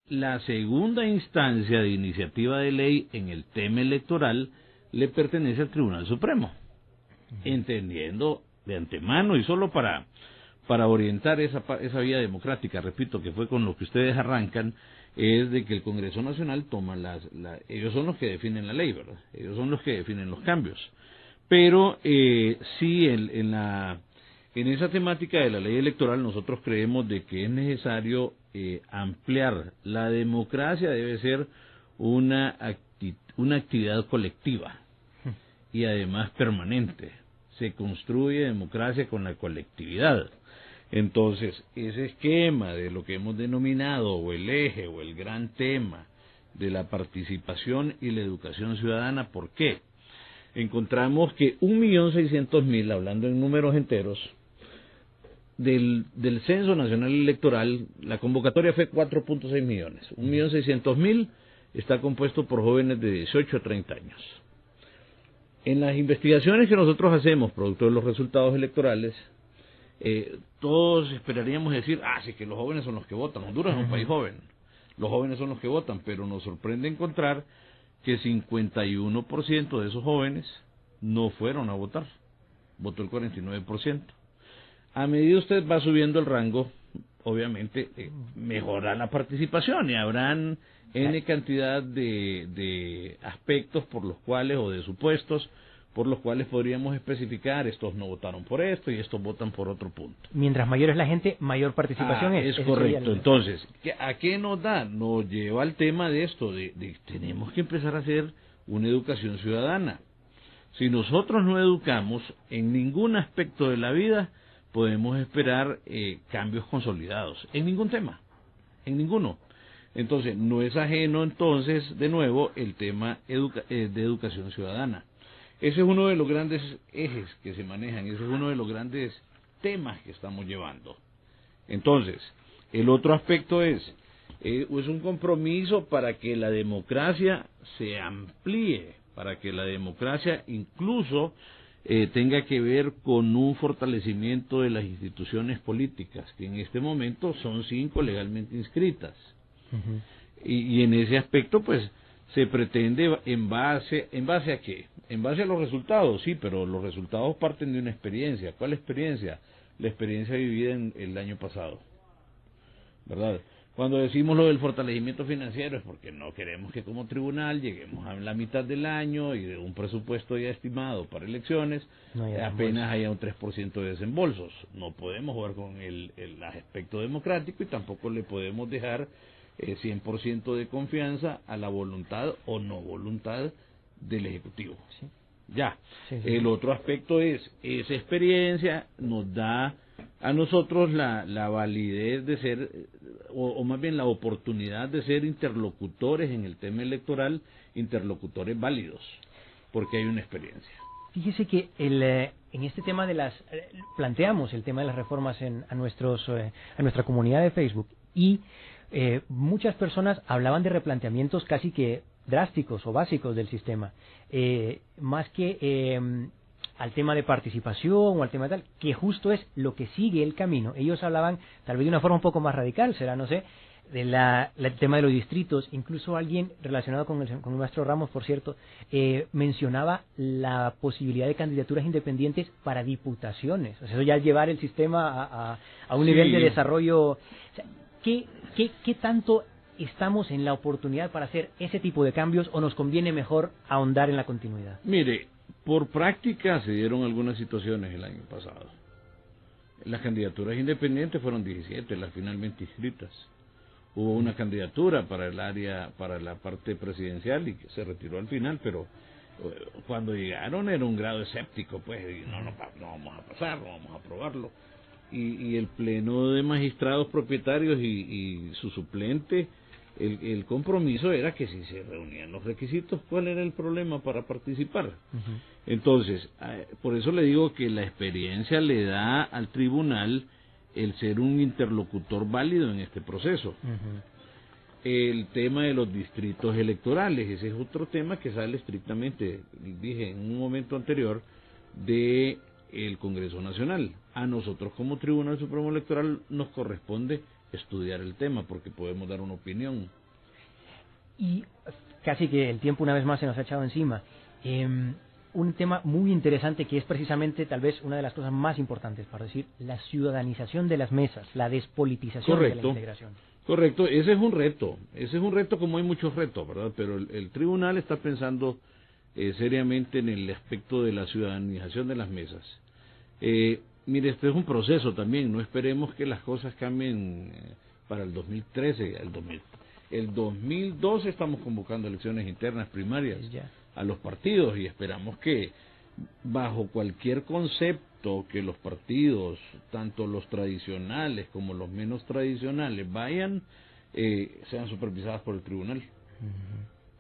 la segunda instancia de iniciativa de ley en el tema electoral le pertenece al Tribunal Supremo, entendiendo de antemano y solo para orientar esa vía democrática, repito, que fue con lo que ustedes arrancan, es de que el Congreso Nacional toma ellos son los que definen la ley, ¿verdad? Ellos son los que definen los cambios. Pero sí, en esa temática de la ley electoral nosotros creemos de que es necesario ampliar. La democracia debe ser una actividad colectiva y además permanente. Se construye democracia con la colectividad. Entonces, ese esquema de lo que hemos denominado, o el eje, o el gran tema de la participación y la educación ciudadana, ¿por qué? Encontramos que 1.600.000, hablando en números enteros, del Censo Nacional Electoral, la convocatoria fue 4.6 millones. 1.600.000 está compuesto por jóvenes de 18 a 30 años. En las investigaciones que nosotros hacemos, producto de los resultados electorales, todos esperaríamos decir, sí, que los jóvenes son los que votan. Honduras es un país joven, los jóvenes son los que votan, pero nos sorprende encontrar que 51% de esos jóvenes no fueron a votar, votó el 49%. A medida usted va subiendo el rango, obviamente mejora la participación y habrán N cantidad de aspectos por los cuales, o de supuestos, por los cuales podríamos especificar, estos no votaron por esto y estos votan por otro punto. Mientras mayor es la gente, mayor participación es. Es correcto. Entonces, ¿a qué nos da? Nos lleva al tema de esto, de tenemos que empezar a hacer una educación ciudadana. Si nosotros no educamos en ningún aspecto de la vida, podemos esperar cambios consolidados, en ningún tema, en ninguno. Entonces, no es ajeno entonces, de nuevo, el tema de educación ciudadana. Ese es uno de los grandes ejes que se manejan, ese es uno de los grandes temas que estamos llevando. Entonces, el otro aspecto es un compromiso para que la democracia se amplíe, para que la democracia incluso tenga que ver con un fortalecimiento de las instituciones políticas, que en este momento son 5 legalmente inscritas. Y en ese aspecto, pues, se pretende ¿en base a qué? En base a los resultados, sí, pero los resultados parten de una experiencia. ¿Cuál experiencia? La experiencia vivida en el año pasado, ¿verdad? Cuando decimos lo del fortalecimiento financiero es porque no queremos que como tribunal lleguemos a la mitad del año y de un presupuesto ya estimado para elecciones, apenas haya un 3% de desembolsos. No podemos jugar con el aspecto democrático y tampoco le podemos dejar 100% de confianza a la voluntad o no voluntad del Ejecutivo. Sí. El otro aspecto es, esa experiencia nos da a nosotros la validez de ser, o más bien la oportunidad de ser interlocutores en el tema electoral, interlocutores válidos, porque hay una experiencia. Fíjese que en este tema planteamos el tema de las reformas a nuestra comunidad de Facebook y muchas personas hablaban de replanteamientos casi que drásticos o básicos del sistema, más que al tema de participación o al tema de tal, que justo es lo que sigue el camino. Ellos hablaban tal vez de una forma un poco más radical, será, no sé, del tema de los distritos. Incluso alguien relacionado con el maestro Ramos, por cierto, mencionaba la posibilidad de candidaturas independientes para diputaciones. O sea, eso ya es llevar el sistema a un nivel de desarrollo. O sea, ¿qué tanto estamos en la oportunidad para hacer ese tipo de cambios o nos conviene mejor ahondar en la continuidad? Mire, por práctica se dieron algunas situaciones el año pasado. Las candidaturas independientes fueron 17, las finalmente inscritas. Hubo una candidatura para el área, para la parte presidencial y que se retiró al final, pero cuando llegaron era un grado escéptico, pues, y no vamos a pasar, no vamos a aprobarlo. Y el pleno de magistrados propietarios y su suplente, el compromiso era que si se reunían los requisitos, ¿cuál era el problema para participar? Entonces, por eso le digo que la experiencia le da al tribunal el ser un interlocutor válido en este proceso. El tema de los distritos electorales, ese es otro tema que sale estrictamente, dije en un momento anterior, de el Congreso Nacional. A nosotros como Tribunal Supremo Electoral nos corresponde estudiar el tema, porque podemos dar una opinión. Y casi que el tiempo una vez más se nos ha echado encima. Un tema muy interesante que es precisamente tal vez una de las cosas más importantes, para decir, la ciudadanización de las mesas, la despolitización de la integración. Correcto, ese es un reto como hay muchos retos, ¿verdad? Pero el tribunal está pensando seriamente en el aspecto de la ciudadanización de las mesas. Mire, este es un proceso también, no esperemos que las cosas cambien para el 2013, el 2012 estamos convocando elecciones internas primarias a los partidos y esperamos que bajo cualquier concepto que los partidos, tanto los tradicionales como los menos tradicionales, sean supervisadas por el tribunal,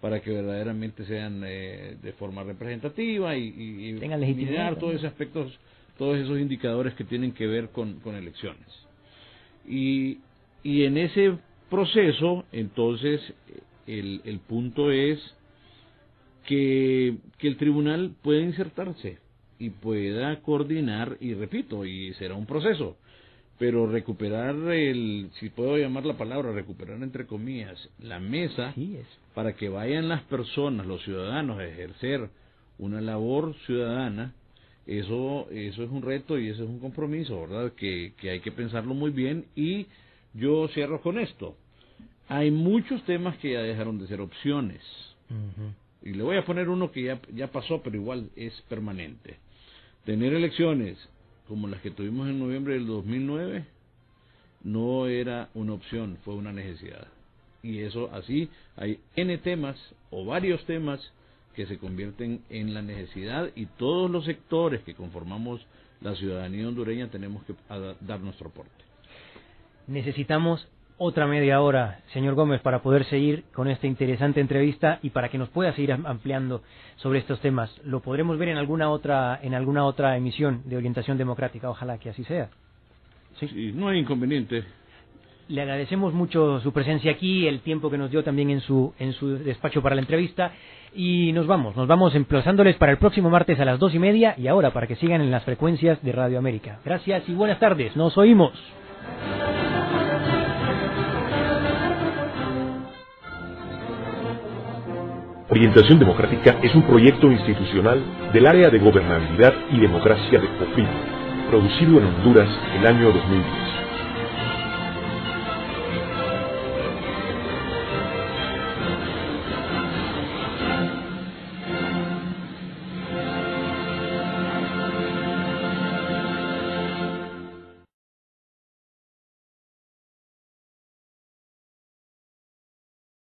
para que verdaderamente sean de forma representativa y tengan legitimidad, todos esos aspectos, todos esos indicadores que tienen que ver con elecciones. Y en ese proceso, entonces, el punto es que el tribunal pueda insertarse y pueda coordinar, y repito, y será un proceso, pero recuperar si puedo llamar la palabra, recuperar entre comillas, la mesa, para que vayan las personas, los ciudadanos, a ejercer una labor ciudadana. Eso es un reto y eso es un compromiso, ¿verdad? Que hay que pensarlo muy bien. Y yo cierro con esto. Hay muchos temas que ya dejaron de ser opciones. Y le voy a poner uno que ya pasó, pero igual es permanente. Tener elecciones como las que tuvimos en noviembre del 2009 no era una opción, fue una necesidad. Y eso así, hay N temas o varios temas que se convierten en la necesidad, y todos los sectores que conformamos la ciudadanía hondureña tenemos que dar nuestro aporte. Necesitamos otra media hora, señor Gómez, para poder seguir con esta interesante entrevista y para que nos pueda seguir ampliando sobre estos temas. Lo podremos ver en alguna otra emisión de Orientación Democrática, ojalá que así sea. Sí, no hay inconveniente. Le agradecemos mucho su presencia aquí, el tiempo que nos dio también en su despacho para la entrevista, y nos vamos emplazándoles para el próximo martes a las 2:30, y ahora para que sigan en las frecuencias de Radio América. Gracias y buenas tardes, nos oímos. Orientación Democrática es un proyecto institucional del Área de Gobernabilidad y Democracia de COFIDE, producido en Honduras el año 2010.